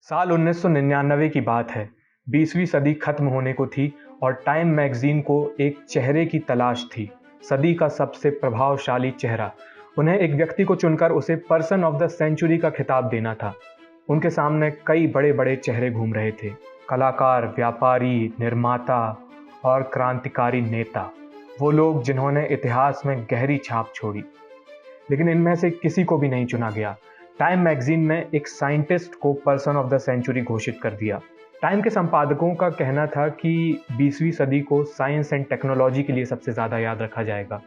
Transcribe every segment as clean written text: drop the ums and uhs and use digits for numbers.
साल 1999 की बात है। 20वीं सदी खत्म होने को थी और टाइम मैगजीन को एक चेहरे की तलाश थी। सदी का सबसे प्रभावशाली चेहरा। उन्हें एक व्यक्ति को चुनकर उसे पर्सन ऑफ द सेंचुरी का खिताब देना था। उनके सामने कई बड़े बड़े चेहरे घूम रहे थे। कलाकार, व्यापारी, निर्माता और क्रांतिकारी नेता। वो लोग जिन्होंने इतिहास में गहरी छाप छोड़ी। लेकिन इनमें से किसी को भी नहीं चुना गया। टाइम मैगजीन ने एक साइंटिस्ट को पर्सन ऑफ द सेंचुरी घोषित कर दिया। टाइम के संपादकों का कहना था कि 20वीं सदी को साइंस एंड टेक्नोलॉजी के लिए सबसे ज़्यादा याद रखा जाएगा,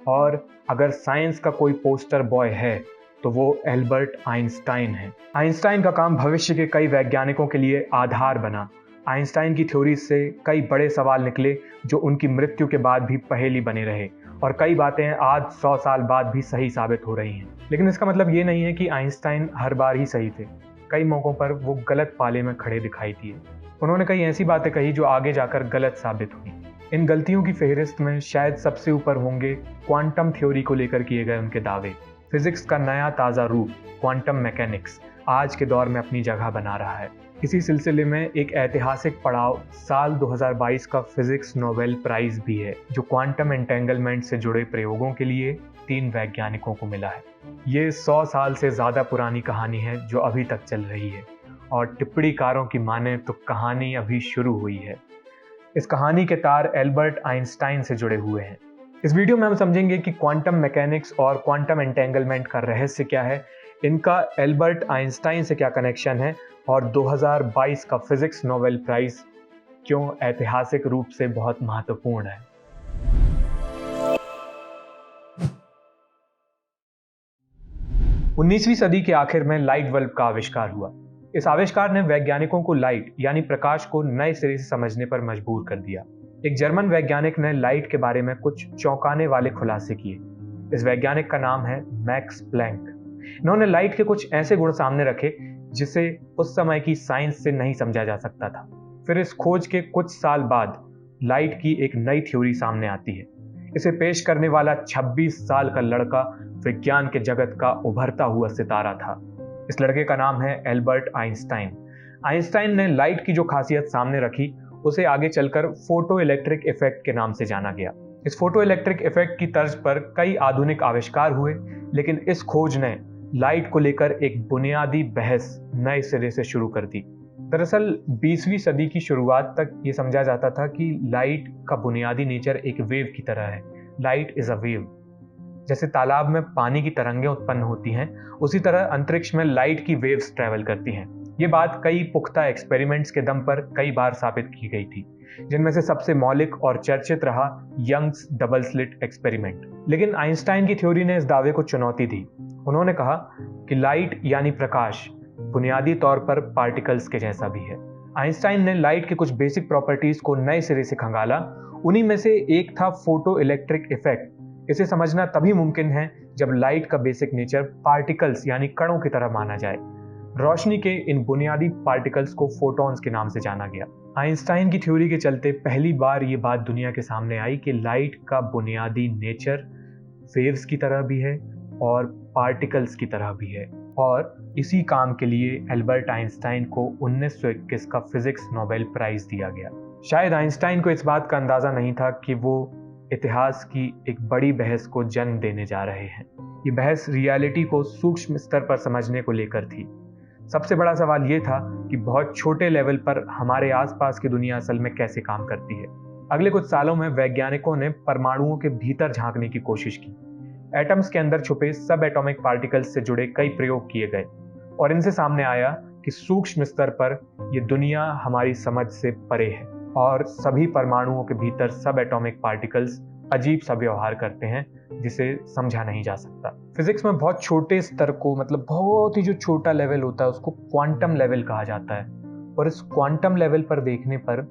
और अगर साइंस का कोई पोस्टर बॉय है तो वो एल्बर्ट आइंस्टाइन है। आइंस्टाइन का काम भविष्य के कई वैज्ञानिकों के लिए आधार बना। आइंस्टाइन की थ्योरी से कई बड़े सवाल निकले जो उनकी मृत्यु के बाद भी पहेली बने रहे, और कई बातें आज 100 साल बाद भी सही साबित हो रही हैं। लेकिन इसका मतलब ये नहीं है कि आइंस्टाइन हर बार ही सही थे। कई मौक़ों पर वो गलत पाले में खड़े दिखाई दिए। उन्होंने कई ऐसी बातें कही जो आगे जाकर गलत साबित हुई। इन गलतियों की फहरिस्त में शायद सबसे ऊपर होंगे क्वांटम थ्योरी को लेकर किए गए उनके दावे। फिजिक्स का नया ताज़ा रूप क्वांटम मैकेनिक्स आज के दौर में अपनी जगह बना रहा है। इसी सिलसिले में एक ऐतिहासिक पड़ाव साल 2022 का फिजिक्स नोबेल प्राइज भी है, जो क्वांटम एंटेंगलमेंट से जुड़े प्रयोगों के लिए 3 वैज्ञानिकों को मिला है। ये 100 साल से ज़्यादा पुरानी कहानी है जो अभी तक चल रही है, और टिप्पणीकारों की माने तो कहानी अभी शुरू हुई है। इस कहानी के तार एल्बर्ट आइंस्टाइन से जुड़े हुए हैं। इस वीडियो में हम समझेंगे कि क्वांटम मैकेनिक्स और क्वांटम एंटेंगलमेंट का रहस्य क्या है, इनका एल्बर्ट आइंस्टाइन से क्या कनेक्शन है, और 2022 का फिजिक्स नोबेल प्राइज क्यों ऐतिहासिक रूप से बहुत महत्वपूर्ण है। उन्नीसवीं सदी के आखिर में लाइट बल्ब का आविष्कार हुआ। इस आविष्कार ने वैज्ञानिकों को लाइट यानी प्रकाश को नए सिरे से समझने पर मजबूर कर दिया। एक जर्मन वैज्ञानिक ने लाइट के बारे में कुछ चौंकाने वाले खुलासे किए। इस वैज्ञानिक का नाम है मैक्स प्लैंक। इन्होंने लाइट के कुछ ऐसे गुण सामने रखे जिसे उस समय की साइंस से नहीं समझा जा सकता था। फिर इस खोज के कुछ साल बाद लाइट की एक नई थ्योरी सामने आती है। इसे पेश करने वाला 26 साल का लड़का विज्ञान के जगत का उभरता हुआ सितारा था। इस लड़के का नाम है एल्बर्ट आइंस्टाइन। आइंस्टाइन ने लाइट की जो खासियत सामने रखी उसे आगे चलकर फोटो इलेक्ट्रिक इफेक्ट के नाम से जाना गया। इस फोटो इलेक्ट्रिक इफेक्ट की तर्ज पर कई आधुनिक आविष्कार हुए, लेकिन इस खोज ने लाइट को लेकर एक बुनियादी बहस नए सिरे से शुरू कर दी। दरअसल 20वीं सदी की शुरुआत तक ये समझा जाता था कि लाइट का बुनियादी नेचर एक वेव की तरह है। Light is a wave. जैसे तालाब में पानी की तरंगें उत्पन्न होती हैं, उसी तरह अंतरिक्ष में लाइट की वेव्स ट्रैवल करती हैं। ये बात कई पुख्ता एक्सपेरिमेंट्स के दम पर कई बार साबित की गई थी, जिनमें से सबसे मौलिक और चर्चित रहा यंग्स डबल स्लिट एक्सपेरिमेंट। लेकिन आइंस्टाइन की थ्योरी ने इस दावे को चुनौती दी। उन्होंने कहा कि लाइट यानी प्रकाश बुनियादी तौर पर पार्टिकल्स के जैसा भी है। आइंस्टाइन ने लाइट के कुछ बेसिक प्रॉपर्टीज को नए सिरे से खंगाला। उन्हीं में से एक था फोटो इलेक्ट्रिक इफेक्ट। इसे समझना तभी मुमकिन है जब लाइट का बेसिक नेचर पार्टिकल्स यानी कणों की तरह माना जाए। रोशनी के इन बुनियादी पार्टिकल्स को फोटॉन्स के नाम से जाना गया। आइंस्टाइन की थ्योरी के चलते पहली बार ये बात दुनिया के सामने आई कि लाइट का बुनियादी नेचर वेव्स की तरह भी है और पार्टिकल्स की तरह भी है, और इसी काम के लिए एल्बर्ट आइंस्टाइन को 1921 का फिजिक्स नोबेल प्राइज दिया गया। शायद आइंस्टाइन को इस बात का अंदाजा नहीं था कि वो इतिहास की एक बड़ी बहस को जन्म देने जा रहे हैं। ये बहस रियलिटी को सूक्ष्म स्तर पर समझने को लेकर थी। सबसे बड़ा सवाल ये था कि बहुत छोटे लेवल पर हमारे आसपास की दुनिया असल में कैसे काम करती है। अगले कुछ सालों में वैज्ञानिकों ने परमाणुओं के भीतर झांकने की कोशिश की। एटम्स के अंदर छुपे सब एटॉमिक पार्टिकल्स से जुड़े कई प्रयोग किए गए, और इनसे सामने आया कि सूक्ष्म स्तर पर यह दुनिया हमारी समझ से परे है, और सभी परमाणुओं के भीतर सब एटॉमिक पार्टिकल्स अजीब सा व्यवहार करते हैं जिसे समझा नहीं जा सकता। फिजिक्स में बहुत छोटे स्तर को, मतलब बहुत ही जो छोटा लेवल होता है, उसको क्वांटम लेवल कहा जाता है, और इस क्वांटम लेवल पर देखने पर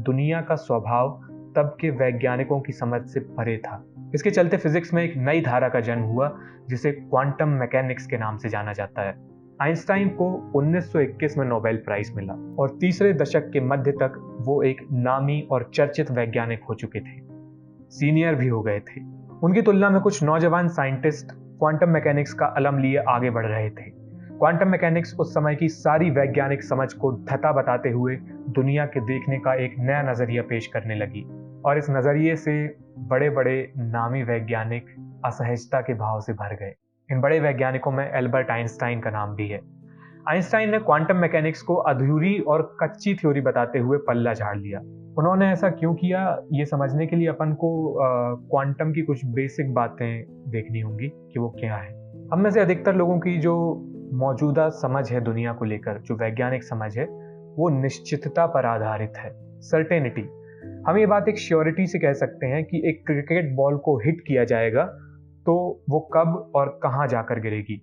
दुनिया का स्वभाव तब के वैज्ञानिकों की समझ से परे था। इसके चलते फिजिक्स में एक नई धारा का जन्म हुआ जिसे क्वांटम मैकेनिक्स के नाम से जाना जाता है। आइंस्टाइन को 1921 में नोबेल प्राइज मिला, और तीसरे दशक के मध्य तक वो एक नामी और चर्चित वैज्ञानिक हो चुके थे, सीनियर भी हो गए थे। उनकी तुलना में कुछ नौजवान साइंटिस्ट क्वांटम मैकेनिक्स का अलम लिए आगे बढ़ रहे थे। क्वांटम मैकेनिक्स उस समय की सारी वैज्ञानिक समझ को धता बताते हुए दुनिया के देखने का एक नया नजरिया पेश करने लगी, और इस नजरिए से बड़े बड़े नामी वैज्ञानिक असहजता के भाव से भर गए। इन बड़े वैज्ञानिकों में एल्बर्ट आइंस्टाइन का नाम भी है। आइंस्टाइन ने क्वांटम मैकेनिक्स को अधूरी और कच्ची थ्योरी बताते हुए पल्ला झाड़ लिया। उन्होंने ऐसा क्यों किया, ये समझने के लिए अपन को क्वांटम की कुछ बेसिक बातें देखनी होंगी कि वो क्या है। हम में से अधिकतर लोगों की जो मौजूदा समझ है दुनिया को लेकर, जो वैज्ञानिक समझ है, वो निश्चितता पर आधारित है, सर्टेनिटी। हम ये बात एक श्योरिटी से कह सकते हैं कि एक क्रिकेट बॉल को हिट किया जाएगा तो वो कब और कहाँ जाकर गिरेगी।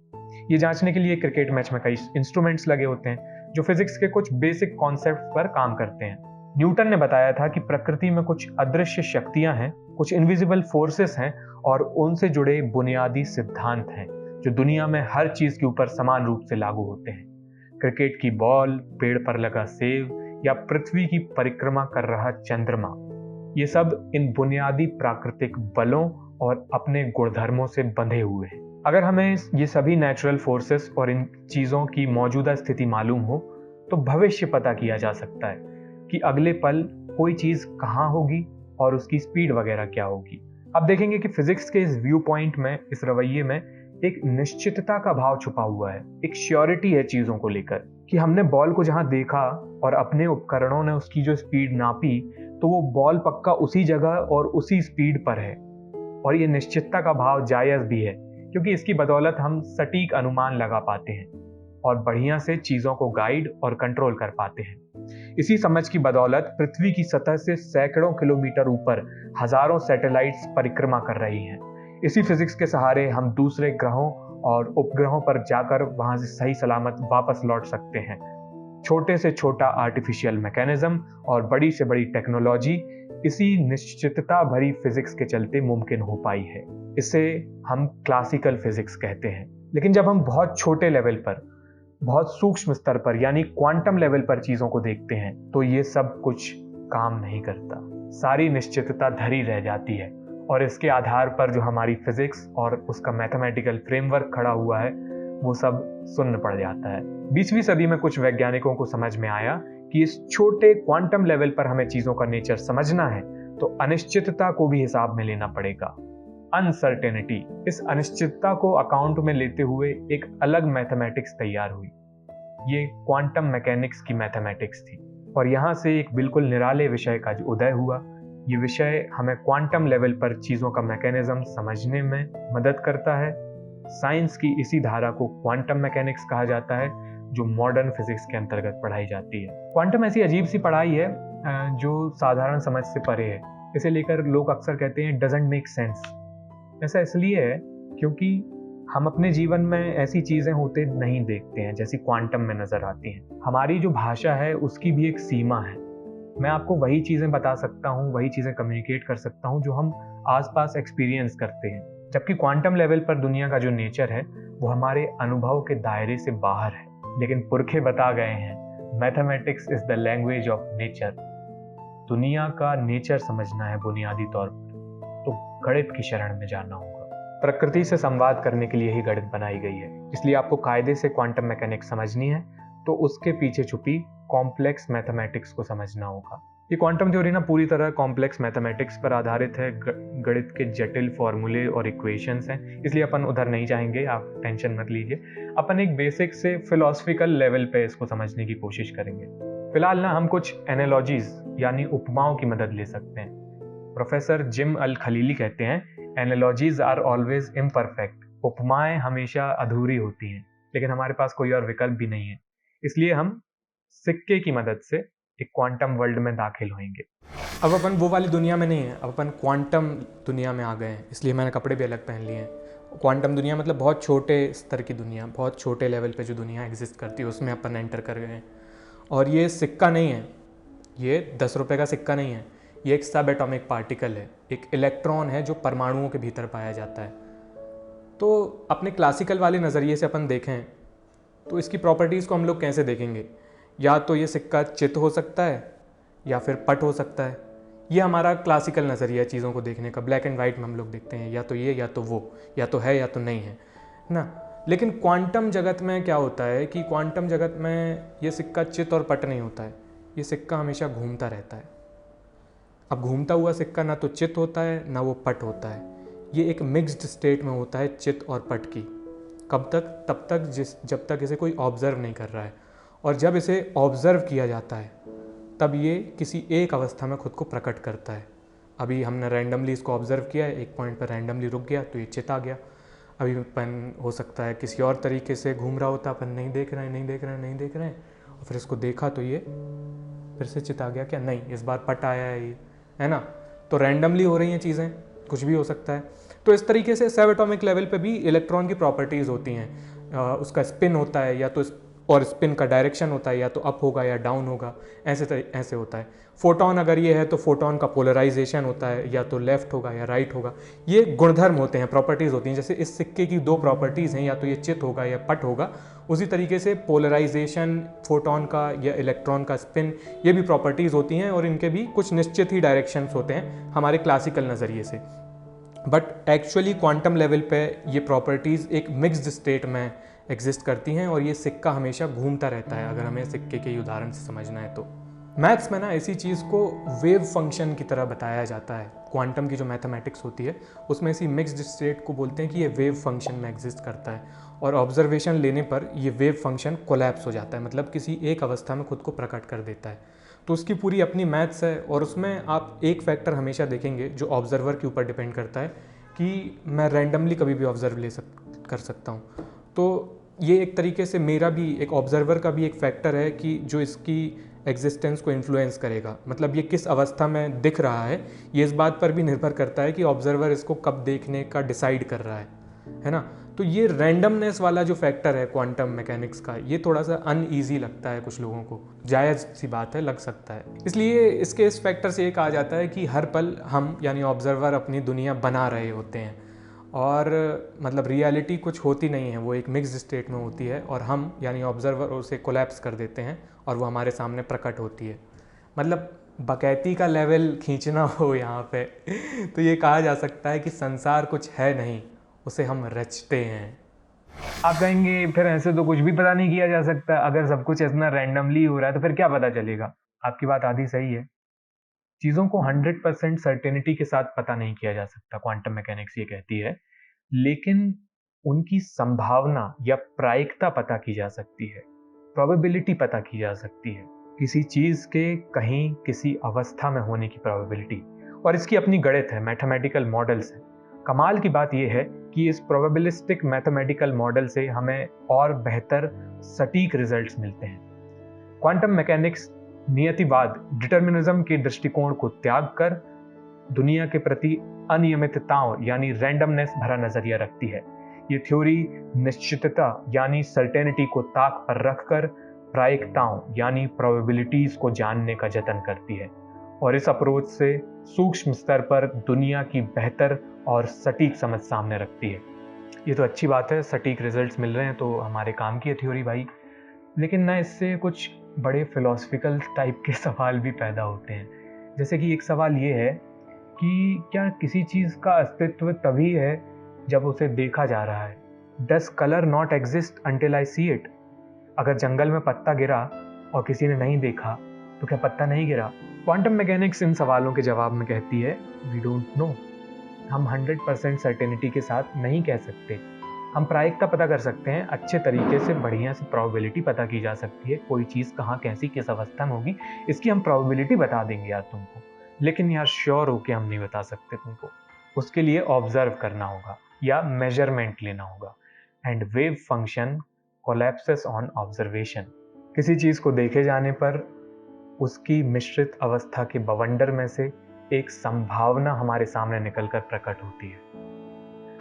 ये जांचने के लिए क्रिकेट मैच में कई इंस्ट्रूमेंट्स लगे होते हैं जो फिजिक्स के कुछ बेसिक कॉन्सेप्ट पर काम करते हैं। न्यूटन ने बताया था कि प्रकृति में कुछ अदृश्य शक्तियां हैं, कुछ इनविजिबल फोर्सेस हैं, और उनसे जुड़े बुनियादी सिद्धांत हैं जो दुनिया में हर चीज के ऊपर समान रूप से लागू होते हैं। क्रिकेट की बॉल, पेड़ पर लगा सेब, या पृथ्वी की परिक्रमा कर रहा चंद्रमा, ये सब इन बुनियादी प्राकृतिक बलों और अपने गुणधर्मों से बंधे हुए हैं। अगर हमें ये सभी नेचुरल फोर्सेस और इन चीज़ों की मौजूदा स्थिति मालूम हो तो भविष्य पता किया जा सकता है कि अगले पल कोई चीज़ कहाँ होगी और उसकी स्पीड वगैरह क्या होगी। अब देखेंगे कि फिजिक्स के इस व्यू पॉइंट में, इस रवैये में एक निश्चितता का भाव छुपा हुआ है, एक श्योरिटी है चीज़ों को लेकर कि हमने बॉल को जहाँ देखा और अपने उपकरणों ने उसकी जो स्पीड नापी तो वो बॉल पक्का उसी जगह और उसी स्पीड पर है। और ये निश्चितता का भाव जायज़ भी है क्योंकि इसकी बदौलत हम सटीक अनुमान लगा पाते हैं और बढ़िया से चीज़ों को गाइड और कंट्रोल कर पाते हैं। इसी समझ की बदौलत पृथ्वी की सतह से सैकड़ों किलोमीटर ऊपर हजारों सैटेलाइट्स परिक्रमा कर रही हैं। इसी फिजिक्स के सहारे हम दूसरे ग्रहों और उपग्रहों पर जाकर वहां से सही सलामत वापस लौट सकते हैं। छोटे से छोटा आर्टिफिशियल मैकेनिज्म और बड़ी से बड़ी टेक्नोलॉजी इसी निश्चितता भरी फिजिक्स के चलते मुमकिन हो पाई है। इसे हम क्लासिकल फिजिक्स कहते हैं। लेकिन जब हम बहुत छोटे लेवल पर, बहुत सूक्ष्म स्तर पर यानी क्वांटम लेवल पर चीजों को देखते हैं तो ये सब कुछ काम नहीं करता। सारी निश्चितता धरी रह जाती है और इसके आधार पर जो हमारी फिजिक्स और उसका मैथमेटिकल फ्रेमवर्क खड़ा हुआ है वो सब शून्य पड़ जाता है। 20वीं सदी में कुछ वैज्ञानिकों को समझ में आया कि इस छोटे क्वांटम लेवल पर हमें चीजों का नेचर समझना है तो अनिश्चितता को भी हिसाब में लेना पड़ेगा, अनसर्टेनिटी। इस अनिश्चितता को अकाउंट में लेते हुए एक अलग मैथमेटिक्स तैयार हुई। ये क्वांटम मैकेनिक्स की मैथमेटिक्स थी और यहाँ से एक बिल्कुल निराले विषय का जो उदय हुआ। ये विषय हमें क्वांटम लेवल पर चीजों का मैकेनिज्म समझने में मदद करता है। साइंस की इसी धारा को क्वांटम मैकेनिक्स कहा जाता है जो मॉडर्न फिजिक्स के अंतर्गत पढ़ाई जाती है। क्वांटम ऐसी अजीब सी पढ़ाई है जो साधारण समझ से परे है। इसे लेकर लोग अक्सर कहते हैं डजंट मेक सेंस। ऐसा इसलिए है क्योंकि हम अपने जीवन में ऐसी चीजें होते नहीं देखते हैं जैसी क्वांटम में नजर आती हैं। हमारी जो भाषा है उसकी भी एक सीमा है। मैं आपको वही चीजें बता सकता हूँ, वही चीजें कम्युनिकेट कर सकता हूँ जो हम आसपास एक्सपीरियंस करते हैं, जबकि क्वांटम लेवल पर दुनिया का जो नेचर है वो हमारे अनुभव के दायरे से बाहर है। लेकिन पुरखे बता गए हैं, mathematics is the language of nature. दुनिया का नेचर समझना है बुनियादी तौर पर तो गणित की शरण में जाना होगा। प्रकृति से संवाद करने के लिए ही गणित बनाई गई है, इसलिए आपको कायदे से क्वांटम मैकेनिक्स समझनी है तो उसके पीछे छुपी कॉम्प्लेक्स मैथमेटिक्स को समझना होगा। ये क्वांटम थ्योरी ना पूरी तरह कॉम्प्लेक्स मैथमेटिक्स पर आधारित है। गणित के जटिल फॉर्मूले और इक्वेशंस हैं, इसलिए अपन उधर नहीं जाएंगे, आप टेंशन मत लीजिए। अपन एक बेसिक से फिलोसफिकल लेवल पे इसको समझने की कोशिश करेंगे। फिलहाल ना हम कुछ एनालॉजीज यानी उपमाओं की मदद ले सकते हैं। प्रोफेसर जिम अल खलीली कहते हैं, एनालॉजीज आर ऑलवेज इम्परफेक्ट। उपमाएं हमेशा अधूरी होती हैं, लेकिन हमारे पास कोई और विकल्प भी नहीं है, इसलिए हम सिक्के की मदद से एक क्वांटम वर्ल्ड में दाखिल होंगे। अब अपन वो वाली दुनिया में नहीं है, अब अपन क्वांटम दुनिया में आ गए हैं, इसलिए मैंने कपड़े भी अलग पहन लिए हैं। क्वांटम दुनिया मतलब बहुत छोटे स्तर की दुनिया, बहुत छोटे लेवल पे जो दुनिया एग्जिस्ट करती है उसमें अपन एंटर कर गए हैं। और ये सिक्का नहीं है, ये 10 रुपये का सिक्का नहीं है, ये एक सब एटॉमिक पार्टिकल है, एक इलेक्ट्रॉन है जो परमाणुओं के भीतर पाया जाता है। तो अपने क्लासिकल वाले नज़रिए से अपन देखें तो इसकी प्रॉपर्टीज़ को हम लोग कैसे देखेंगे? या तो ये सिक्का चित हो सकता है या फिर पट हो सकता है। ये हमारा क्लासिकल नज़रिया चीज़ों को देखने का। ब्लैक एंड वाइट में हम लोग देखते हैं, या तो ये या तो वो, या तो है या तो नहीं है ना। लेकिन क्वांटम जगत में क्या होता है कि क्वांटम जगत में ये सिक्का चित और पट नहीं होता है, ये सिक्का हमेशा घूमता रहता है। अब घूमता हुआ सिक्का ना तो चित होता है ना वो पट होता है, ये एक मिक्स्ड स्टेट में होता है चित और पट की। कब तक? तब तक जब तक इसे कोई ऑब्ज़र्व नहीं कर रहा है, और जब इसे ऑब्ज़र्व किया जाता है तब ये किसी एक अवस्था में खुद को प्रकट करता है। अभी हमने रैंडमली इसको ऑब्ज़र्व किया है, एक पॉइंट पर रैंडमली रुक गया तो ये चित आ गया। अभी अपन हो सकता है किसी और तरीके से घूम रहा होता, अपन नहीं देख रहे हैं, और फिर इसको देखा तो ये फिर से चित आ गया, क्या नहीं इस बार पट आया है ये, है ना। तो रैंडमली हो रही हैं चीज़ें, कुछ भी हो सकता है। तो इस तरीके से सब एटॉमिक लेवल पे भी इलेक्ट्रॉन की प्रॉपर्टीज़ होती हैं। उसका स्पिन होता है, या तो और स्पिन का डायरेक्शन होता है, या तो अप होगा या डाउन होगा, ऐसे होता है। फोटोन अगर ये है तो फोटोन का पोलराइजेशन होता है, या तो लेफ्ट होगा या राइट होगा। ये गुणधर्म होते हैं, प्रॉपर्टीज़ होती हैं। जैसे इस सिक्के की दो प्रॉपर्टीज़ हैं, या तो ये चित होगा या पट होगा, उसी तरीके से पोलराइजेशन, फोटोन का या इलेक्ट्रॉन का स्पिन, ये भी प्रॉपर्टीज़ होती हैं, और इनके भी कुछ निश्चित ही डायरेक्शंस होते हैं हमारे क्लासिकल नज़रिए से। बट एक्चुअली क्वांटम लेवल पे ये प्रॉपर्टीज़ एक मिक्स्ड स्टेट में एग्जिस्ट करती हैं, और ये सिक्का हमेशा घूमता रहता है, अगर हमें सिक्के के उदाहरण से समझना है तो। मैथ्स में ना इसी चीज़ को वेव फंक्शन की तरह बताया जाता है। क्वांटम की जो मैथमेटिक्स होती है उसमें इसी मिक्स्ड स्टेट को बोलते हैं कि ये वेव फंक्शन में एग्जिस्ट करता है, और ऑब्जर्वेशन लेने पर ये वेव फंक्शन कोलैप्स हो जाता है, मतलब किसी एक अवस्था में खुद को प्रकट कर देता है। तो उसकी पूरी अपनी मैथ्स है, और उसमें आप एक फैक्टर हमेशा देखेंगे जो ऑब्जर्वर के ऊपर डिपेंड करता है, कि मैं रैंडमली कभी भी ऑब्जर्व कर सकता हूँ। तो ये एक तरीके से मेरा भी एक ऑब्जर्वर का भी एक फैक्टर है कि जो इसकी एग्जिस्टेंस को इन्फ्लुएंस करेगा। मतलब ये किस अवस्था में दिख रहा है, ये इस बात पर भी निर्भर करता है कि ऑब्जर्वर इसको कब देखने का डिसाइड कर रहा है ना। तो ये रैंडमनेस वाला जो फैक्टर है क्वांटम मैकेनिक्स का, ये थोड़ा सा अनईजी लगता है कुछ लोगों को। जायज़ सी बात है, लग सकता है। इसलिए इसके इस फैक्टर से ये कहा जाता है कि हर पल हम यानी ऑब्जर्वर अपनी दुनिया बना रहे होते हैं, और मतलब रियलिटी कुछ होती नहीं है, वो एक मिक्स्ड स्टेट में होती है, और हम यानी ऑब्जर्वर उसे कोलैप्स कर देते हैं और वो हमारे सामने प्रकट होती है। मतलब बकैती का लेवल खींचना हो यहाँ पे तो ये कहा जा सकता है कि संसार कुछ है नहीं, उसे हम रचते हैं। आप कहेंगे फिर ऐसे तो कुछ भी पता नहीं किया जा सकता, अगर सब कुछ इतना रैंडमली हो रहा है तो फिर क्या पता चलेगा। आपकी बात आधी सही है, चीज़ों को 100% सर्टेनिटी के साथ पता नहीं किया जा सकता, क्वांटम मैकेनिक्स ये कहती है, लेकिन उनकी संभावना या प्रायिकता पता की जा सकती है, प्रोबेबिलिटी पता की जा सकती है, किसी चीज़ के कहीं किसी अवस्था में होने की प्रोबेबिलिटी, और इसकी अपनी गणित है, मैथमेटिकल मॉडल्स है। कमाल की बात यह है कि इस प्रोबेबिलिस्टिक मैथमेटिकल मॉडल से हमें और बेहतर सटीक रिजल्ट्स मिलते हैं। क्वांटम मैकेनिक्स नियतिवाद, डिटर्मिनिज्म के दृष्टिकोण को त्याग कर दुनिया के प्रति अनियमितताओं यानी रैंडमनेस भरा नजरिया रखती है। ये थ्योरी निश्चितता यानी सर्टेनिटी को ताक पर रखकर प्रायिकताओं यानी प्रोबेबिलिटीज को जानने का जतन करती है, और इस अप्रोच से सूक्ष्म स्तर पर दुनिया की बेहतर और सटीक समझ सामने रखती है। ये तो अच्छी बात है, सटीक रिजल्ट्स मिल रहे हैं तो हमारे काम की है थ्योरी भाई, लेकिन ना इससे कुछ बड़े फिलोसफिकल टाइप के सवाल भी पैदा होते हैं। जैसे कि एक सवाल ये है कि क्या किसी चीज़ का अस्तित्व तभी है जब उसे देखा जा रहा है? Does colour not exist until I see it? अगर जंगल में पत्ता गिरा और किसी ने नहीं देखा तो क्या पत्ता नहीं गिरा? क्वांटम मैकेनिक्स इन सवालों के जवाब में कहती है, वी डोंट नो। हम 100% सर्टेनिटी के साथ नहीं कह सकते। हम प्रायिकता पता कर सकते हैं, अच्छे तरीके से बढ़िया से प्रोबेबिलिटी पता की जा सकती है, कोई चीज़ कहाँ कैसी किस अवस्था में होगी इसकी हम प्रोबेबिलिटी बता देंगे यार तुमको, लेकिन यार श्योर होके हम नहीं बता सकते तुमको। उसके लिए ऑब्जर्व करना होगा या मेजरमेंट लेना होगा, and wave function collapses on observation. किसी चीज़ को देखे जाने पर उसकी मिश्रित अवस्था के बवंडर में से एक संभावना हमारे सामने निकलकर प्रकट होती है।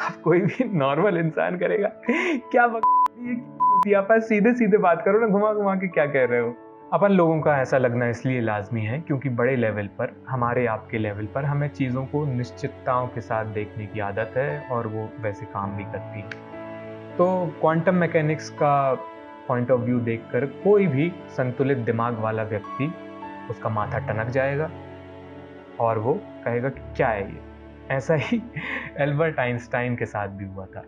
अब कोई भी नॉर्मल इंसान करेगा क्या आप सीधे सीधे बात करो ना, घुमा घुमा के क्या कह रहे हो। अपन लोगों का ऐसा लगना इसलिए लाजमी है क्योंकि बड़े लेवल पर, हमारे आपके लेवल पर हमें चीज़ों को निश्चितताओं के साथ देखने की आदत है, और वो वैसे काम भी करती है। तो क्वांटम मैकेनिक्स का पॉइंट ऑफ व्यू देखकर कोई भी संतुलित दिमाग वाला व्यक्ति, उसका माथा टनक जाएगा और वो कहेगा कि क्या है ये। ऐसा ही एल्बर्ट आइंस्टाइन के साथ भी हुआ था।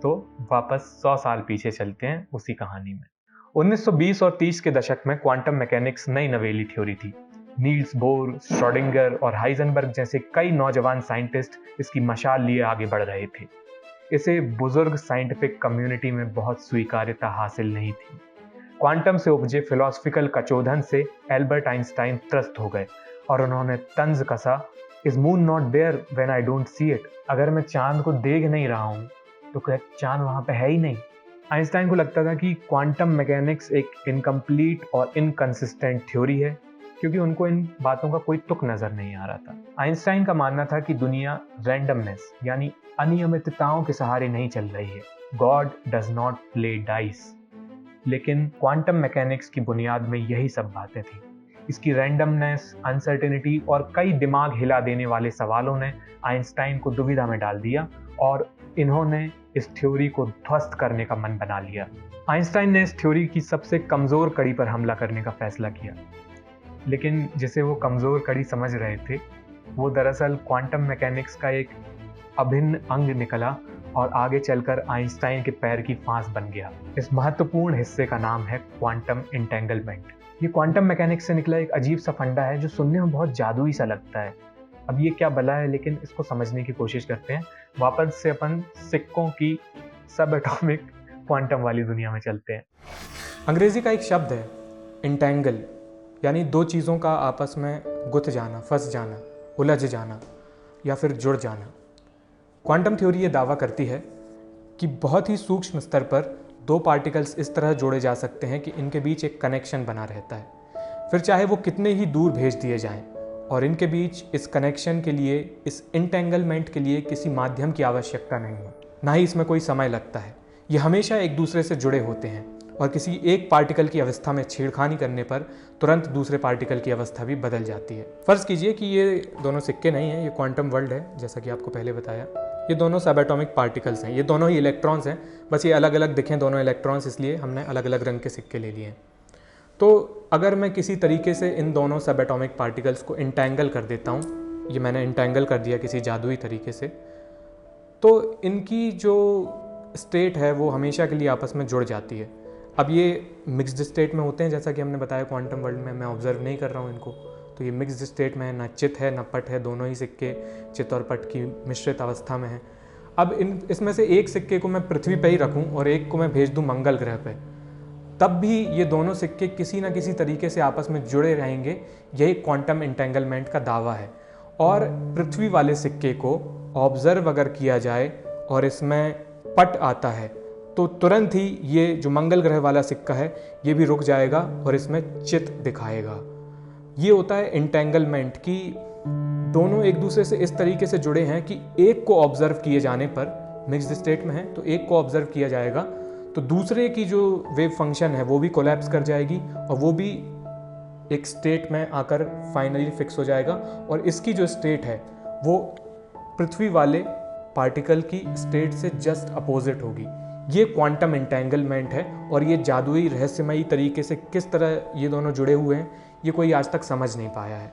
तो वापस 100 साल पीछे चलते हैं उसी कहानी में। 1920 और 30 के दशक में क्वांटम मैकेनिक्स नई नवेली थ्योरी थी। नील्स बोर, श्रोडिंगर और हाइजेनबर्ग जैसे कई नौजवान साइंटिस्ट इसकी मशाल लिए आगे बढ़ रहे थे। इसे बुजुर्ग साइंटिफिक कम्युनिटी में बहुत स्वीकार्यता हासिल नहीं थी। क्वांटम से उपजे फिलोसफिकल कचोधन से एल्बर्ट आइंस्टाइन त्रस्त हो गए और उन्होंने तंज कसा, is moon not there when I don't see it. अगर मैं चांद को देख नहीं रहा हूँ तो क्या चांद वहां पे है ही नहीं। आइंस्टाइन को लगता था कि क्वांटम मैकेनिक्स एक इनकम्प्लीट और इनकंसिस्टेंट थ्योरी है, क्योंकि उनको इन बातों का कोई तुक नजर नहीं आ रहा था। आइंस्टाइन का मानना था कि दुनिया रैंडमनेस यानी अनियमितताओं के सहारे नहीं चल रही है। God does not play dice. लेकिन क्वांटम मैकेनिक्स की बुनियाद में यही सब बातें थी। इसकी रैंडमनेस, अनसर्टेनिटी और कई दिमाग हिला देने वाले सवालों ने आइंस्टाइन को दुविधा में डाल दिया और इन्होंने इस थ्योरी को ध्वस्त करने का मन बना लिया। आइंस्टाइन ने इस थ्योरी की सबसे कमज़ोर कड़ी पर हमला करने का फैसला किया, लेकिन जिसे वो कमज़ोर कड़ी समझ रहे थे वो दरअसल क्वांटम मैकेनिक्स का एक अभिन्न अंग निकला और आगे चलकर आइंस्टाइन के पैर की फांस बन गया। इस महत्वपूर्ण हिस्से का नाम है क्वांटम इंटेंगलमेंट। ये क्वांटम मैकेनिक्स से निकला एक अजीब सा फंडा है जो सुनने में बहुत जादुई सा लगता है। अब ये क्या भला है, लेकिन इसको समझने की कोशिश करते हैं। वापस से अपन सिक्कों की सब एटॉमिक क्वांटम वाली दुनिया में चलते हैं। अंग्रेजी का एक शब्द है इंटेंगल, यानी दो चीज़ों का आपस में गुथ जाना, फंस जाना, उलझ जाना या फिर जुड़ जाना। क्वांटम थ्योरी ये दावा करती है कि बहुत ही सूक्ष्म स्तर पर दो पार्टिकल्स इस तरह जोड़े जा सकते हैं कि इनके बीच एक कनेक्शन बना रहता है, फिर चाहे वो कितने ही दूर भेज दिए जाएं, और इनके बीच इस कनेक्शन के लिए, इस इंटेंगलमेंट के लिए किसी माध्यम की आवश्यकता नहीं है, ना ही इसमें कोई समय लगता है। ये हमेशा एक दूसरे से जुड़े होते हैं और किसी एक पार्टिकल की अवस्था में छेड़खानी करने पर तुरंत दूसरे पार्टिकल की अवस्था भी बदल जाती है। फ़र्ज़ कीजिए कि ये दोनों सिक्के नहीं हैं, ये क्वांटम वर्ल्ड है, जैसा कि आपको पहले बताया। ये दोनों सब एटॉमिक पार्टिकल्स हैं, ये दोनों ही इलेक्ट्रॉन्स हैं, बस ये अलग अलग दिखें दोनों इलेक्ट्रॉन्स, इसलिए हमने अलग अलग रंग के सिक्के ले लिए हैं। तो अगर मैं किसी तरीके से इन दोनों सब एटॉमिक पार्टिकल्स को इंटेंगल कर देता हूँ, ये मैंने इंटेंगल कर दिया किसी जादुई तरीके से, तो इनकी जो स्टेट है वो हमेशा के लिए आपस में जुड़ जाती है। अब ये मिक्स्ड स्टेट में होते हैं, जैसा कि हमने बताया क्वांटम वर्ल्ड में, मैं ऑब्जर्व नहीं कर रहा हूँ इनको, तो ये मिक्स्ड स्टेट में है, ना चित है ना पट है, दोनों ही सिक्के चित और पट की मिश्रित अवस्था में हैं। अब इसमें से एक सिक्के को मैं पृथ्वी पे ही रखूं और एक को मैं भेज दूं मंगल ग्रह पे, तब भी ये दोनों सिक्के किसी ना किसी तरीके से आपस में जुड़े रहेंगे। यही क्वांटम इंटेंगलमेंट का दावा है। और पृथ्वी वाले सिक्के को ऑब्जर्व अगर किया जाए और इसमें पट आता है तो तुरंत ही ये जो मंगल ग्रह वाला सिक्का है ये भी रुक जाएगा और इसमें चित दिखाएगा। ये होता है इंटेंगलमेंट, कि दोनों एक दूसरे से इस तरीके से जुड़े हैं कि एक को ऑब्जर्व किए जाने पर, मिक्स्ड स्टेट में है तो एक को ऑब्जर्व किया जाएगा तो दूसरे की जो वेव फंक्शन है वो भी कोलैप्स कर जाएगी और वो भी एक स्टेट में आकर फाइनली फिक्स हो जाएगा। और इसकी जो स्टेट है वो पृथ्वी वाले पार्टिकल की स्टेट से जस्ट अपोजिट होगी। ये क्वांटम इंटेंगलमेंट है और ये जादुई रहस्यमयी तरीके से किस तरह ये दोनों जुड़े हुए हैं ये कोई आज तक समझ नहीं पाया है।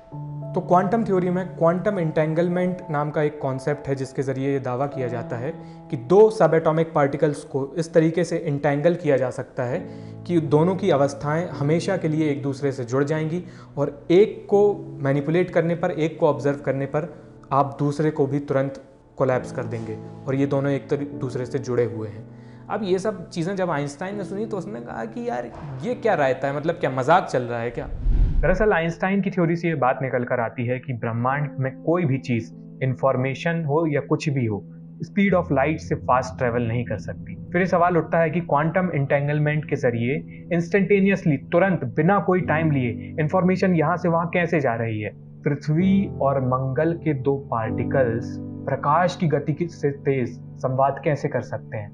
तो क्वांटम थ्योरी में क्वांटम इंटेंगलमेंट नाम का एक कॉन्सेप्ट है जिसके ज़रिए ये दावा किया जाता है कि दो सब एटॉमिक पार्टिकल्स को इस तरीके से इंटेंगल किया जा सकता है कि दोनों की अवस्थाएं हमेशा के लिए एक दूसरे से जुड़ जाएंगी और एक को मैनिपुलेट करने पर, एक को ऑब्जर्व करने पर आप दूसरे को भी तुरंत कोलैप्स कर देंगे और ये दोनों एक दूसरे से जुड़े हुए हैं। अब ये सब चीज़ें जब आइंस्टाइन ने सुनी तो उसने कहा कि यार ये क्या रहता है, मतलब क्या मजाक चल रहा है क्या। दरअसल आइंस्टाइन की थ्योरी से ये बात निकल कर आती है कि ब्रह्मांड में कोई भी चीज़, इंफॉर्मेशन हो या कुछ भी हो, स्पीड ऑफ लाइट से फास्ट ट्रेवल नहीं कर सकती। फिर ये सवाल उठता है कि क्वांटम इंटेंगलमेंट के जरिए इंस्टेंटेनियसली, तुरंत, बिना कोई टाइम लिए इंफॉर्मेशन यहाँ से वहाँ कैसे जा रही है। पृथ्वी और मंगल के दो पार्टिकल्स प्रकाश की गति से तेज संवाद कैसे कर सकते हैं।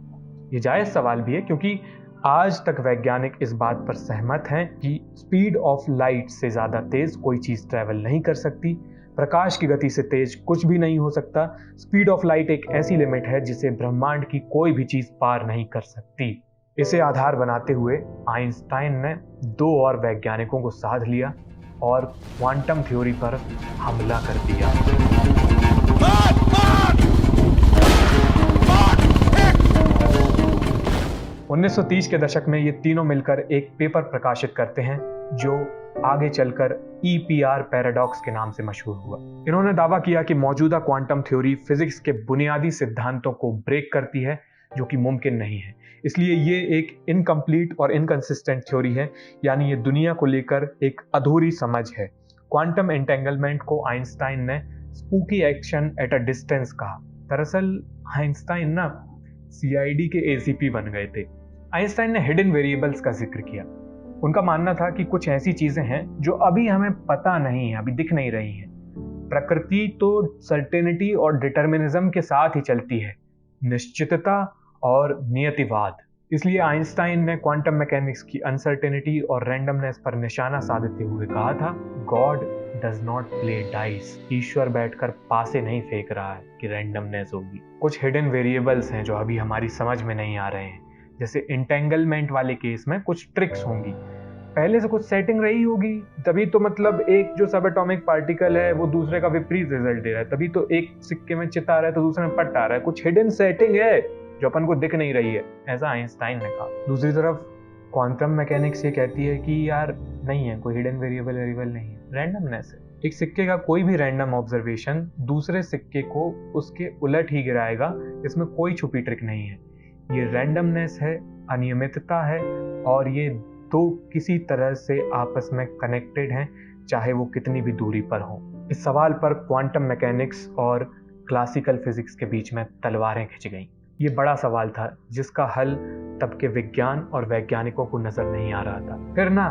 ये जायज सवाल भी है क्योंकि आज तक वैज्ञानिक इस बात पर सहमत हैं कि स्पीड ऑफ लाइट से ज़्यादा तेज कोई चीज़ ट्रैवल नहीं कर सकती। प्रकाश की गति से तेज कुछ भी नहीं हो सकता। स्पीड ऑफ लाइट एक ऐसी लिमिट है जिसे ब्रह्मांड की कोई भी चीज़ पार नहीं कर सकती। इसे आधार बनाते हुए आइंस्टाइन ने दो और वैज्ञानिकों को साध लिया और क्वांटम थ्योरी पर हमला कर दिया। 1930 के दशक में ये तीनों मिलकर एक पेपर प्रकाशित करते हैं जो आगे चलकर EPR पैराडॉक्स के नाम से मशहूर हुआ। इन्होंने दावा किया कि मौजूदा क्वांटम थ्योरी फिजिक्स के बुनियादी सिद्धांतों को ब्रेक करती है, जो कि मुमकिन नहीं है। इसलिए ये एक इनकम्प्लीट और इनकंसिस्टेंट थ्योरी है, यानी ये दुनिया को लेकर एक अधूरी समझ है। क्वांटम एंटेंगलमेंट को आइंस्टाइन ने spooky action at a distance कहा। दरअसल आइंस्टाइन ना CID के ACP बन गए थे। आइंस्टाइन ने हिडन वेरिएबल्स का जिक्र किया। उनका मानना था कि कुछ ऐसी चीजें हैं जो अभी हमें पता नहीं है, अभी दिख नहीं रही हैं। प्रकृति तो सर्टेनिटी और डिटर्मिनिज्म के साथ ही चलती है, निश्चितता और नियतिवाद। इसलिए आइंस्टाइन ने क्वांटम मैकेनिक्स की अनसर्टेनिटी और रैंडमनेस पर निशाना साधते हुए कहा था, God does not play dice. ईश्वर बैठकर पासे नहीं फेंक रहा है कि रैंडमनेस होगी। कुछ हिडन वेरिएबल्स हैं जो अभी हमारी समझ में नहीं आ रहे हैं। जैसे इंटेंगलमेंट वाले केस में कुछ ट्रिक्स होंगी, पहले से कुछ सेटिंग रही होगी, तभी तो मतलब एक जो सब एटॉमिक पार्टिकल है वो दूसरे का विपरीत रिजल्ट दे रहा है, तभी तो एक सिक्के में चित आ रहा है तो दूसरे में पट आ रहा है। कुछ हिडन सेटिंग है जो अपन को दिख नहीं रही है, ऐसा आइंस्टाइन ने कहा। दूसरी तरफ क्वांटम मैकेनिक्स ये कहती है कि यार नहीं है, कोई हिडन वेरिएबल नहीं है, रैंडमनेस है। एक सिक्के का कोई भी रैंडम ऑब्जर्वेशन दूसरे सिक्के को उसके उलट ही गिराएगा, इसमें कोई छुपी ट्रिक नहीं है। ये रैंडमनेस है, अनियमितता है, और ये दो किसी तरह से आपस में कनेक्टेड हैं, चाहे वो कितनी भी दूरी पर हो। इस सवाल पर क्वांटम मैकेनिक्स और क्लासिकल फिजिक्स के बीच में तलवारें खिंच गईं। ये बड़ा सवाल था जिसका हल तब के विज्ञान और वैज्ञानिकों को नजर नहीं आ रहा था। फिर ना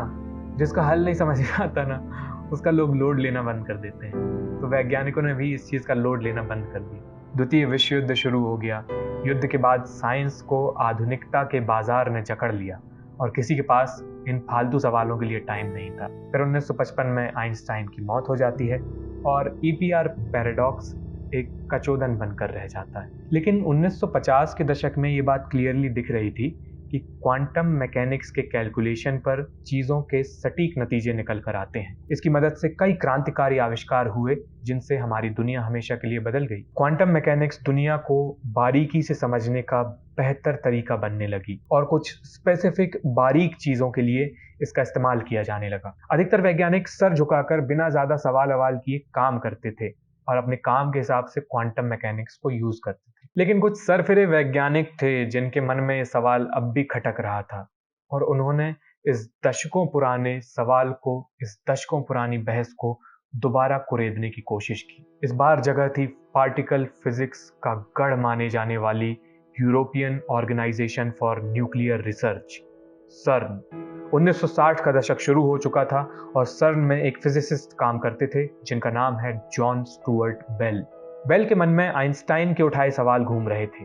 जिसका हल नहीं समझ में आता ना, उसका लोग लोड लेना बंद कर देते हैं। तो वैज्ञानिकों ने भी इस चीज का लोड लेना बंद कर दिया। द्वितीय विश्व युद्ध शुरू हो गया। युद्ध के बाद साइंस को आधुनिकता के बाजार ने जकड़ लिया और किसी के पास इन फालतू सवालों के लिए टाइम नहीं था। फिर 1955 में आइंस्टाइन की मौत हो जाती है और EPR पैराडॉक्स एक कचोदन बनकर रह जाता है। लेकिन 1950 के दशक में ये बात क्लियरली दिख रही थी कि क्वांटम मैकेनिक्स के कैलकुलेशन पर चीज़ों के सटीक नतीजे निकल कर आते हैं। इसकी मदद से कई क्रांतिकारी आविष्कार हुए जिनसे हमारी दुनिया हमेशा के लिए बदल गई। क्वांटम मैकेनिक्स दुनिया को बारीकी से समझने का बेहतर तरीका बनने लगी और कुछ स्पेसिफिक बारीक चीज़ों के लिए इसका इस्तेमाल किया जाने लगा। अधिकतर वैज्ञानिक सर झुकाकर बिना ज़्यादा सवाल अवाल किए काम करते थे और अपने काम के हिसाब से क्वांटम मैकेनिक्स को यूज करते थे। लेकिन कुछ सरफिरे वैज्ञानिक थे जिनके मन में ये सवाल अब भी खटक रहा था और उन्होंने इस दशकों पुराने सवाल को, इस दशकों पुरानी बहस को दोबारा कुरेदने की कोशिश की। इस बार जगह थी पार्टिकल फिजिक्स का गढ़ माने जाने वाली European organisation for nuclear research, CERN. 1960 का दशक शुरू हो चुका था और सर्न में एक फिजिसिस्ट काम करते थे जिनका नाम है जॉन स्टुअर्ट बेल। बेल के मन में आइंस्टाइन के उठाए सवाल घूम रहे थे।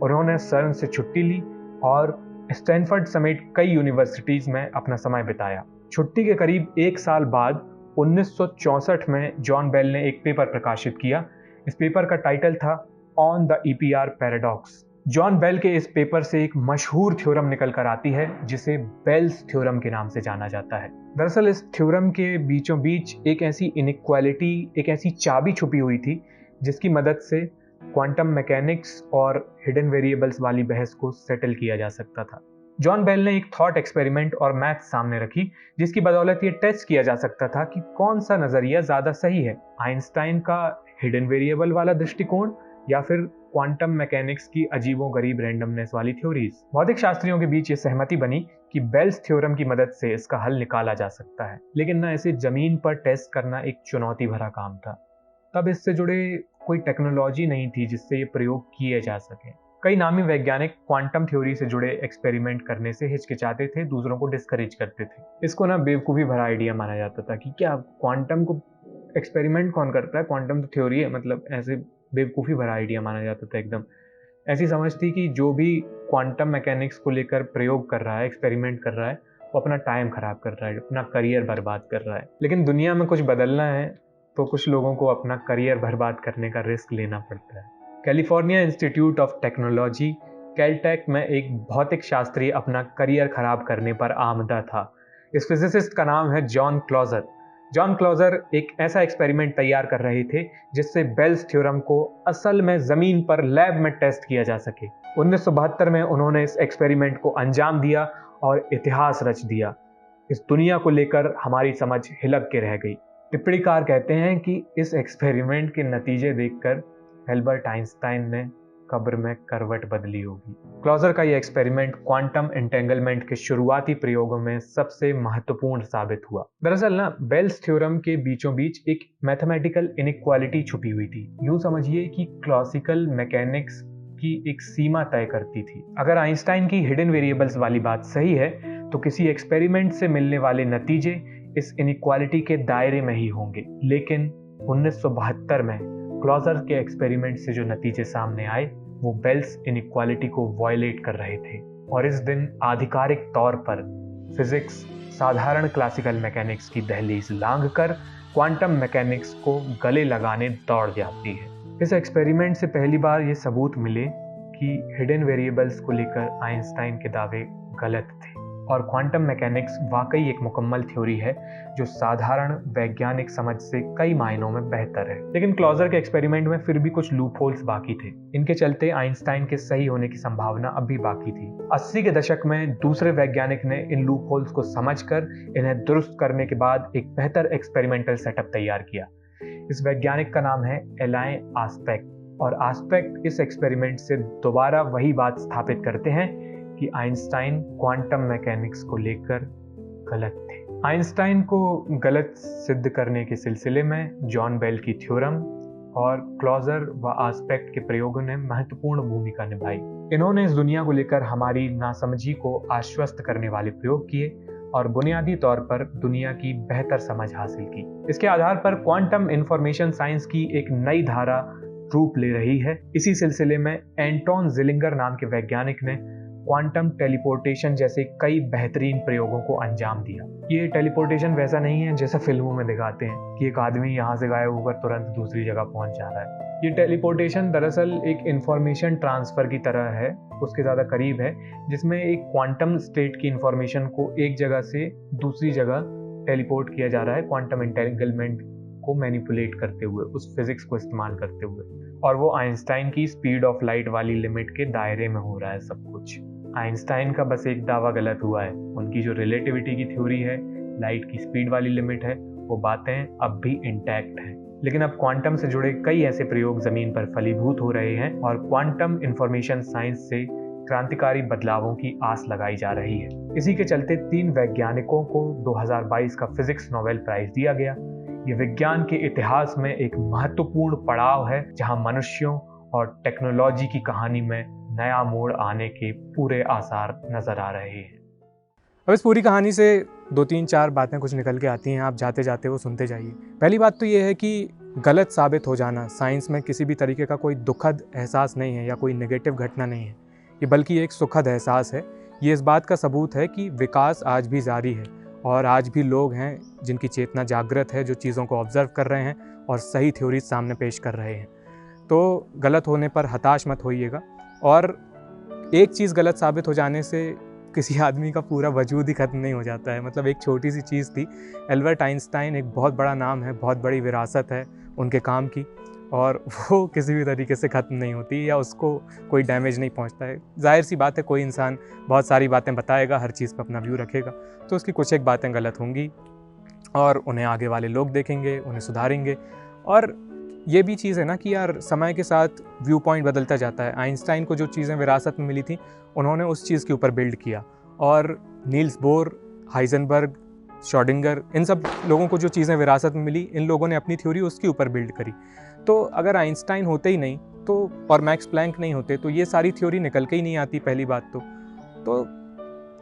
उन्होंने सर्न से छुट्टी ली और स्टैनफोर्ड समेत कई यूनिवर्सिटीज में अपना समय बिताया। छुट्टी के करीब एक साल बाद 1964 में जॉन बेल ने एक पेपर प्रकाशित किया। इस पेपर का टाइटल था on the EPR paradox. John Bell के इस पेपर से एक मशहूर थ्योरम निकल कर आती है जिसे बेल्स थ्योरम के नाम से जाना जाता है। दरअसल इस थ्योरम के बीचों बीच एक ऐसी इनइक्वालिटी, एक ऐसी चाबी छुपी हुई थी जिसकी मदद से क्वांटम मैकेनिक्स और हिडन वेरिएबल्स वाली बहस को सेटल किया जा सकता था। जॉन बेल ने एक थॉट एक्सपेरिमेंट और मैथ सामने रखी जिसकी बदौलत ये टेस्ट किया जा सकता था कि कौन सा नजरिया ज्यादा सही है, आइंस्टाइन का हिडन वेरिएबल वाला दृष्टिकोण या फिर क्वांटम मैकेनिक्स की अजीबोगरीब रैंडमनेस वाली थ्योरीज। भौतिक शास्त्रियों के बीच ये सहमति बनी कि बेल्स थ्योरम की मदद से इसका हल निकाला जा सकता है, लेकिन ना इसे जमीन पर टेस्ट करना एक चुनौती भरा काम था। तब इससे जुड़े कोई टेक्नोलॉजी नहीं थी जिससे ये प्रयोग किए जा सके। कई नामी वैज्ञानिक क्वांटम थ्योरी से जुड़े एक्सपेरिमेंट करने से हिचकिचाते थे, दूसरों को डिस्करेज करते थे। इसको ना बेवकूफ़ी भरा आइडिया माना जाता था कि क्या क्वांटम को एक्सपेरिमेंट कौन करता है, क्वांटम तो थ्योरी है, मतलब ऐसे बेवकूफ़ी भरा आइडिया माना जाता था। एकदम ऐसी समझ थी कि जो भी क्वांटम मैकेनिक्स को लेकर प्रयोग कर रहा है, एक्सपेरिमेंट कर रहा है, वो अपना टाइम खराब कर रहा है, अपना करियर बर्बाद कर रहा है। लेकिन दुनिया में कुछ बदलना है तो कुछ लोगों को अपना करियर बर्बाद करने का रिस्क लेना पड़ता है। California institute of technology Caltech में एक भौतिक शास्त्री अपना करियर खराब करने पर आमदा था। इस फिजिसिस्ट का नाम है जॉन क्लॉजर। जॉन क्लॉजर एक ऐसा एक्सपेरिमेंट तैयार कर रहे थे जिससे बेल्स थ्योरम को असल में जमीन पर लैब में टेस्ट किया जा सके। 1972 में उन्होंने इस एक्सपेरिमेंट को अंजाम दिया और इतिहास रच दिया। इस दुनिया को लेकर हमारी समझ हिलक के रह गई। टिप्पणीकार कहते हैं कि इस एक्सपेरिमेंट के नतीजे देखकर एल्बर्ट आइंस्टाइन ने कब्र में करवट बदली होगी। क्लॉजर का यह एक्सपेरिमेंट क्वांटम एंटेंगलमेंट के शुरुआती प्रयोगों में सबसे महत्वपूर्ण साबित हुआ। दरअसल ना बेल्स थ्योरम के बीचों बीच एक मैथमेटिकल इनइक्वालिटी छुपी हुई थी। यूं समझिए कि क्लासिकल मैकेनिक्स की एक सीमा तय करती थी। अगर आइंस्टाइन की हिडन वेरिएबल्स वाली बात सही है तो किसी एक्सपेरिमेंट से मिलने वाले नतीजे इस इनइक्वालिटी के दायरे में ही होंगे। लेकिन 1972 में क्लॉजर के एक्सपेरिमेंट से जो नतीजे सामने आए वो बेल्स इनइक्वालिटी को वायलेट कर रहे थे और इस दिन आधिकारिक तौर पर फिजिक्स साधारण क्लासिकल मैकेनिक्स की दहलीज लांघकर क्वांटम मैकेनिक्स को गले लगाने दौड़ जाती है। इस एक्सपेरिमेंट से पहली बार ये सबूत मिले कि हिडन वेरिएबल्स को लेकर आइंस्टाइन के दावे गलत थे और क्वांटम मैकेनिक्स वाकई एक मुकम्मल थ्योरी है जो साधारण वैज्ञानिक समझ से कई मायनों में बेहतर है। लेकिन क्लॉजर के एक्सपेरिमेंट में फिर भी कुछ लूप होल्स बाकी थे। इनके चलते आइंस्टाइन के सही होने की संभावना अब भी बाकी थी। 80 के दशक में दूसरे वैज्ञानिक ने इन लूप होल्स को समझकर इन्हें दुरुस्त करने के बाद एक बेहतर एक्सपेरिमेंटल सेटअप तैयार किया। इस वैज्ञानिक का नाम है एलाइन आस्पेक्ट और आस्पेक्ट इस एक्सपेरिमेंट से दोबारा वही बात स्थापित करते हैं कि आइंस्टाइन क्वांटम मैकेनिक्स को लेकर गलत थे। आइंस्टाइन को गलत सिद्ध करने के सिलसिले में जॉन बेल की थ्योरम और क्लॉजर व आस्पेक्ट के प्रयोगों ने महत्वपूर्ण भूमिका निभाई। इन्होंने इस दुनिया को लेकर हमारी नासमझी को आश्वस्त करने वाले प्रयोग किए और बुनियादी तौर पर दुनिया की बेहतर समझ हासिल की। इसके आधार पर क्वांटम इंफॉर्मेशन साइंस की एक नई धारा रूप ले रही है। इसी सिलसिले में एंटोन जिलिंगर नाम के वैज्ञानिक ने क्वांटम टेलीपोर्टेशन जैसे कई बेहतरीन प्रयोगों को अंजाम दिया। ये टेलीपोर्टेशन वैसा नहीं है जैसा फिल्मों में दिखाते हैं कि एक आदमी यहाँ से गायब होकर तुरंत दूसरी जगह पहुंच जा रहा है। ये टेलीपोर्टेशन दरअसल एक इंफॉर्मेशन ट्रांसफर की तरह है, उसके ज़्यादा करीब है, जिसमें एक क्वांटम स्टेट की इंफॉर्मेशन को एक जगह से दूसरी जगह टेलीपोर्ट किया जा रहा है क्वांटम एंटेंगलमेंट को मैनिपुलेट करते हुए, उस फिजिक्स को इस्तेमाल करते हुए, और वो आइंस्टाइन की स्पीड ऑफ लाइट वाली लिमिट के दायरे में हो रहा है सब कुछ। आइंस्टाइन का बस एक दावा गलत हुआ है। उनकी जो रिलेटिविटी की थ्योरी है, लाइट की स्पीड वाली लिमिट है, वो बातें अब भी इंटैक्ट हैं। लेकिन अब क्वांटम से जुड़े कई ऐसे प्रयोग जमीन पर फलीभूत हो रहे हैं और क्वांटम इंफॉर्मेशन साइंस से क्रांतिकारी बदलावों की आस लगाई जा रही है। इसी के चलते 3 वैज्ञानिकों को 2022 का फिजिक्स नोबेल प्राइज दिया गया। ये विज्ञान के इतिहास में एक महत्वपूर्ण पड़ाव है जहां मनुष्यों और टेक्नोलॉजी की कहानी में नया मोड़ आने के पूरे आसार नजर आ रहे हैं। अब इस पूरी कहानी से 2-3-4 बातें कुछ निकल के आती हैं, आप जाते जाते वो सुनते जाइए। पहली बात तो ये है कि गलत साबित हो जाना साइंस में किसी भी तरीके का कोई दुखद एहसास नहीं है या कोई नेगेटिव घटना नहीं है, ये बल्कि एक सुखद एहसास है। ये इस बात का सबूत है कि विकास आज भी जारी है और आज भी लोग हैं जिनकी चेतना जागृत है, जो चीज़ों को ऑब्जर्व कर रहे हैं और सही थ्योरी सामने पेश कर रहे हैं। तो गलत होने पर हताश मत होइएगा। और एक चीज़ गलत साबित हो जाने से किसी आदमी का पूरा वजूद ही ख़त्म नहीं हो जाता है। मतलब एक छोटी सी चीज़ थी, एल्बर्ट आइंस्टाइन एक बहुत बड़ा नाम है, बहुत बड़ी विरासत है उनके काम की, और वो किसी भी तरीके से ख़त्म नहीं होती या उसको कोई डैमेज नहीं पहुंचता है। जाहिर सी बात है, कोई इंसान बहुत सारी बातें बताएगा, हर चीज़ पर अपना व्यू रखेगा, तो उसकी कुछ एक बातें गलत होंगी और उन्हें आगे वाले लोग देखेंगे, उन्हें सुधारेंगे। और ये भी चीज़ है ना कि यार समय के साथ व्यू पॉइंट बदलता जाता है। आइंस्टाइन को जो चीज़ें विरासत में मिली थी उन्होंने उस चीज़ के ऊपर बिल्ड किया, और नील्स बोर, हाइजेनबर्ग, श्रोडिंगर, इन सब लोगों को जो चीज़ें विरासत में मिली, इन लोगों ने अपनी थ्योरी उसके ऊपर बिल्ड करी। तो अगर आइंस्टाइन होते ही नहीं तो, और मैक्स प्लैंक नहीं होते, तो ये सारी थ्योरी निकल के ही नहीं आती पहली बात तो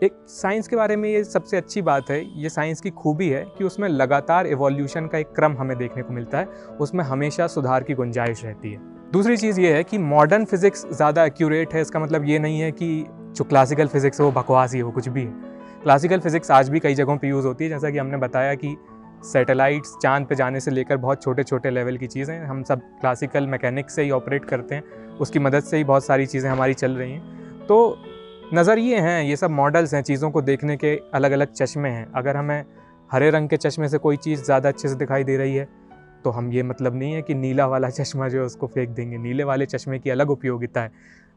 एक साइंस के बारे में ये सबसे अच्छी बात है, ये साइंस की खूबी है कि उसमें लगातार इवोल्यूशन का एक क्रम हमें देखने को मिलता है, उसमें हमेशा सुधार की गुंजाइश रहती है। दूसरी चीज़ ये है कि मॉडर्न फिजिक्स ज़्यादा एक्यूरेट है। इसका मतलब ये नहीं है कि जो क्लासिकल फिजिक्स है वो बकवास ही है, वो कुछ भी है। क्लासिकल फिजिक्स आज भी कई जगहों पे यूज़ होती है, जैसा कि हमने बताया कि सैटेलाइट्स चांद पे जाने से लेकर बहुत छोटे छोटे लेवल की चीज़ें हम सब क्लासिकल मैकेनिक्स से ही ऑपरेट करते हैं, उसकी मदद से ही बहुत सारी चीज़ें हमारी चल रही हैं। तो नज़रिए हैं, ये सब मॉडल्स हैं, चीज़ों को देखने के अलग अलग चश्मे हैं। अगर हमें हरे रंग के चश्मे से कोई चीज़ ज़्यादा अच्छे से दिखाई दे रही है तो हम ये मतलब नहीं है कि नीला वाला चश्मा जो है उसको फेंक देंगे। नीले वाले चश्मे की अलग उपयोगिता है,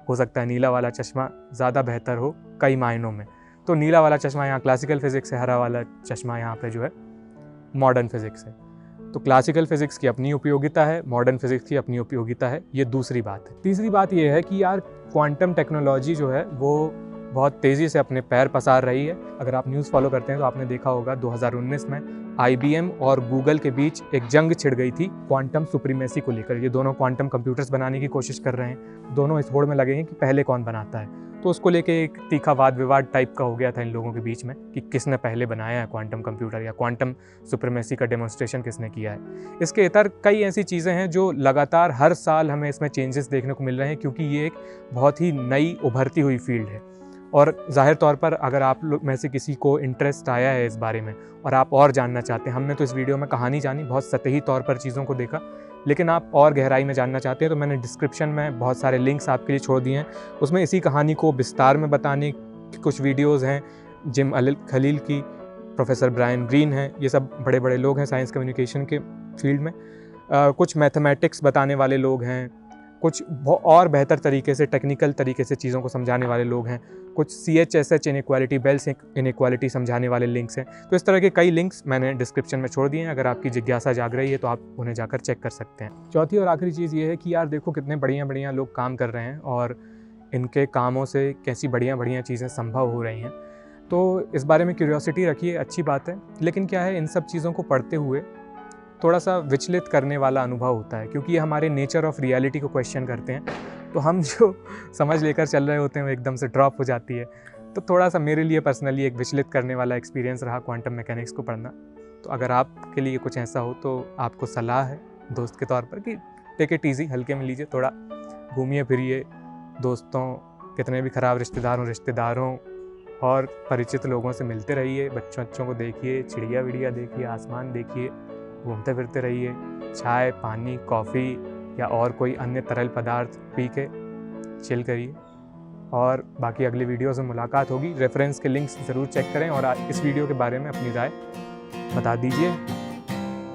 हो सकता है नीला वाला चश्मा ज़्यादा बेहतर हो कई मायनों में। तो नीला वाला चश्मा यहाँ क्लासिकल फिज़िक्स है, हरा वाला चश्मा यहाँ पे जो है मॉडर्न फिज़िक्स है। तो क्लासिकल फिज़िक्स की अपनी उपयोगिता है, मॉडर्न फिज़िक्स की अपनी उपयोगिता है, ये दूसरी बात है। तीसरी बात ये है कि यार क्वांटम टेक्नोलॉजी जो है वो बहुत तेज़ी से अपने पैर पसार रही है। अगर आप न्यूज़ फॉलो करते हैं तो आपने देखा होगा 2019 में IBM और गूगल के बीच एक जंग छिड़ गई थी क्वांटम सुप्रीमेसी को लेकर। ये दोनों क्वांटम कंप्यूटर्स बनाने की कोशिश कर रहे हैं, दोनों इस होड़ में लगे हैं कि पहले कौन बनाता है। तो उसको लेके एक तीखा वाद विवाद टाइप का हो गया था इन लोगों के बीच में कि किसने पहले बनाया है क्वांटम कंप्यूटर या क्वांटम सुप्रीमेसी का डेमोन्स्ट्रेशन किसने किया है। इसके इतर कई ऐसी चीज़ें हैं जो लगातार हर साल हमें इसमें चेंजेस देखने को मिल रहे हैं, क्योंकि ये एक बहुत ही नई उभरती हुई फील्ड है। और ज़ाहिर तौर पर अगर आप लोग में से किसी को इंटरेस्ट आया है इस बारे में और आप और जानना चाहते हैं, हमने तो इस वीडियो में कहानी जानी, बहुत सतही तौर पर चीज़ों को देखा, लेकिन आप और गहराई में जानना चाहते हैं तो मैंने डिस्क्रिप्शन में बहुत सारे लिंक्स आपके लिए छोड़ दिए हैं। उसमें इसी कहानी को विस्तार में बताने की कुछ वीडियोज़ हैं। जिम खलील की, प्रोफेसर ब्रायन ग्रीन हैं, ये सब बड़े बड़े लोग हैं साइंस कम्युनिकेशन के फील्ड में। कुछ मैथमेटिक्स बताने वाले लोग हैं, कुछ और बेहतर तरीके से टेक्निकल तरीके से चीज़ों को समझाने वाले लोग हैं, कुछ CHSH इनइक्वालिटी, बेल्स इनइक्वालिटी समझाने वाले लिंक्स हैं। तो इस तरह के कई लिंक्स मैंने डिस्क्रिप्शन में छोड़ दिए हैं, अगर आपकी जिज्ञासा जाग रही है तो आप उन्हें जाकर चेक कर सकते हैं। चौथी और आखिरी चीज़ ये है कि यार देखो कितने बढ़िया बढ़िया लोग काम कर रहे हैं और इनके कामों से कैसी बढ़िया बढ़िया चीज़ें संभव हो रही हैं। तो इस बारे में क्यूरियोसिटी रखिए, अच्छी बात है। लेकिन क्या है, इन सब चीज़ों को पढ़ते हुए थोड़ा सा विचलित करने वाला अनुभव होता है, क्योंकि ये हमारे नेचर ऑफ रियलिटी को क्वेश्चन करते हैं। तो हम जो समझ लेकर चल रहे होते हैं वो एकदम से ड्रॉप हो जाती है। तो थोड़ा सा मेरे लिए पर्सनली एक विचलित करने वाला एक्सपीरियंस रहा क्वांटम मैकेनिक्स को पढ़ना। तो अगर आपके लिए कुछ ऐसा हो तो आपको सलाह है दोस्त के तौर पर कि टेक इट ईजी, हल्के में लीजिए, थोड़ा घूमिए फिरिए, दोस्तों कितने भी ख़राब रिश्तेदारों और परिचित लोगों से मिलते रहिए, बच्चों को देखिए, चिड़िया विड़िया देखिए, आसमान देखिए, घूमते फिरते रहिए, चाय पानी कॉफ़ी या और कोई अन्य तरल पदार्थ पी के चिल करिए। और बाकी अगली वीडियोज़ में मुलाकात होगी। रेफरेंस के लिंक्स ज़रूर चेक करें और इस वीडियो के बारे में अपनी राय बता दीजिए।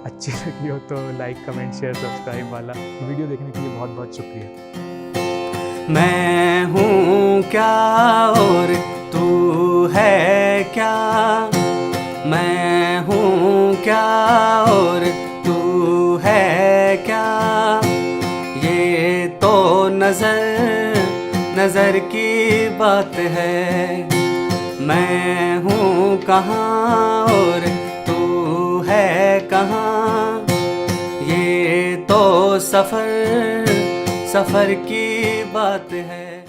अच्छी लगी हो तो लाइक कमेंट शेयर सब्सक्राइब वाला। वीडियो देखने के लिए बहुत बहुत शुक्रिया। मैं हूँ क्या और तू है क्या, मैं हूँ क्या और तू है क्या, ये तो नज़र की बात है। मैं हूँ कहाँ और तू है कहाँ, ये तो सफ़र की बात है।